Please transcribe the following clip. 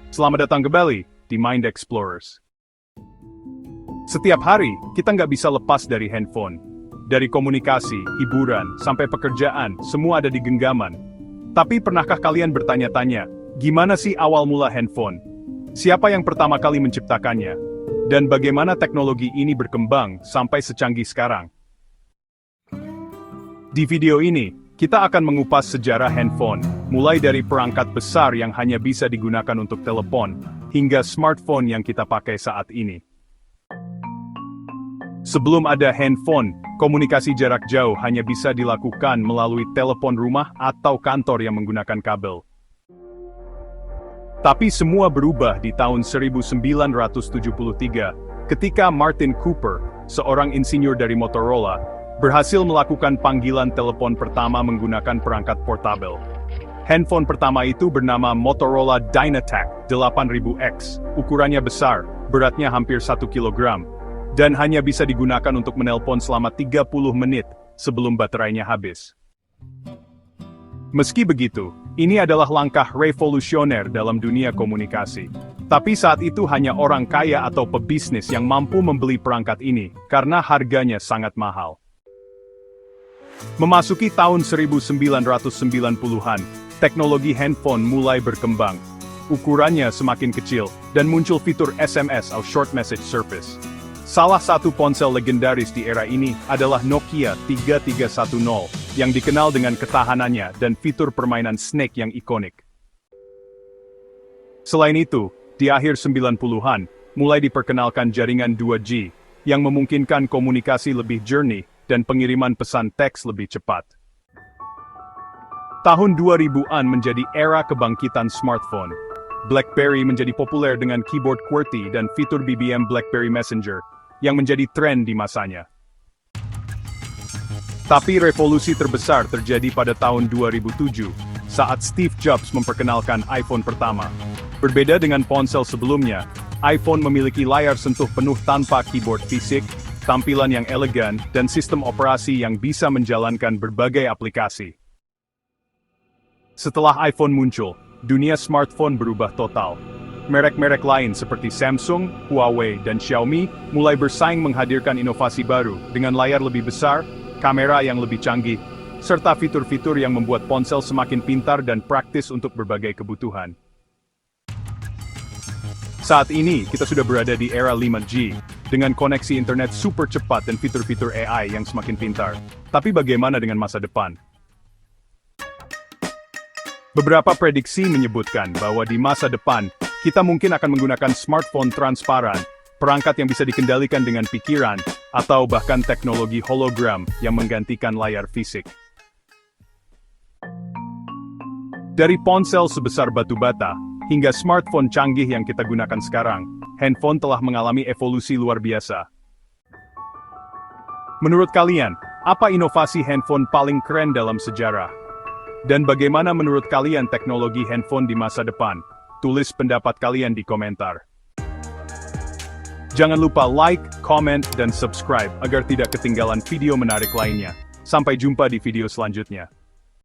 Selamat datang kembali di Mind Explorers. Setiap hari, kita nggak bisa lepas dari handphone. Dari komunikasi, hiburan, sampai pekerjaan, semua ada di genggaman. Tapi pernahkah kalian bertanya-tanya, gimana sih awal mula handphone? Siapa yang pertama kali menciptakannya? Dan bagaimana teknologi ini berkembang sampai secanggih sekarang? Di video ini, kita akan mengupas sejarah handphone, mulai dari perangkat besar yang hanya bisa digunakan untuk telepon, hingga smartphone yang kita pakai saat ini. Sebelum ada handphone, komunikasi jarak jauh hanya bisa dilakukan melalui telepon rumah atau kantor yang menggunakan kabel. Tapi semua berubah di tahun 1973, ketika Martin Cooper, seorang insinyur dari Motorola, berhasil melakukan panggilan telepon pertama menggunakan perangkat portabel. Handphone pertama itu bernama Motorola Dynatac 8000X, ukurannya besar, beratnya hampir 1 kg, dan hanya bisa digunakan untuk menelpon selama 30 menit sebelum baterainya habis. Meski begitu, ini adalah langkah revolusioner dalam dunia komunikasi. Tapi saat itu hanya orang kaya atau pebisnis yang mampu membeli perangkat ini, karena harganya sangat mahal. Memasuki tahun 1990-an, teknologi handphone mulai berkembang. Ukurannya semakin kecil, dan muncul fitur SMS atau Short Message Service. Salah satu ponsel legendaris di era ini adalah Nokia 3310, yang dikenal dengan ketahanannya dan fitur permainan Snake yang ikonik. Selain itu, di akhir 90-an, mulai diperkenalkan jaringan 2G, yang memungkinkan komunikasi lebih jernih, dan pengiriman pesan teks lebih cepat. Tahun 2000-an menjadi era kebangkitan smartphone. BlackBerry menjadi populer dengan keyboard QWERTY dan fitur BBM BlackBerry Messenger, yang menjadi tren di masanya. Tapi revolusi terbesar terjadi pada tahun 2007, saat Steve Jobs memperkenalkan iPhone pertama. Berbeda dengan ponsel sebelumnya, iPhone memiliki layar sentuh penuh tanpa keyboard fisik, tampilan yang elegan, dan sistem operasi yang bisa menjalankan berbagai aplikasi. Setelah iPhone muncul, dunia smartphone berubah total. Merek-merek lain seperti Samsung, Huawei, dan Xiaomi mulai bersaing menghadirkan inovasi baru dengan layar lebih besar, kamera yang lebih canggih, serta fitur-fitur yang membuat ponsel semakin pintar dan praktis untuk berbagai kebutuhan. Saat ini, kita sudah berada di era 5G, dengan koneksi internet super cepat dan fitur-fitur AI yang semakin pintar. Tapi bagaimana dengan masa depan? Beberapa prediksi menyebutkan bahwa di masa depan, kita mungkin akan menggunakan smartphone transparan, perangkat yang bisa dikendalikan dengan pikiran, atau bahkan teknologi hologram yang menggantikan layar fisik. Dari ponsel sebesar batu bata, hingga smartphone canggih yang kita gunakan sekarang, handphone telah mengalami evolusi luar biasa. Menurut kalian, apa inovasi handphone paling keren dalam sejarah? Dan bagaimana menurut kalian teknologi handphone di masa depan? Tulis pendapat kalian di komentar. Jangan lupa like, comment, dan subscribe agar tidak ketinggalan video menarik lainnya. Sampai jumpa di video selanjutnya.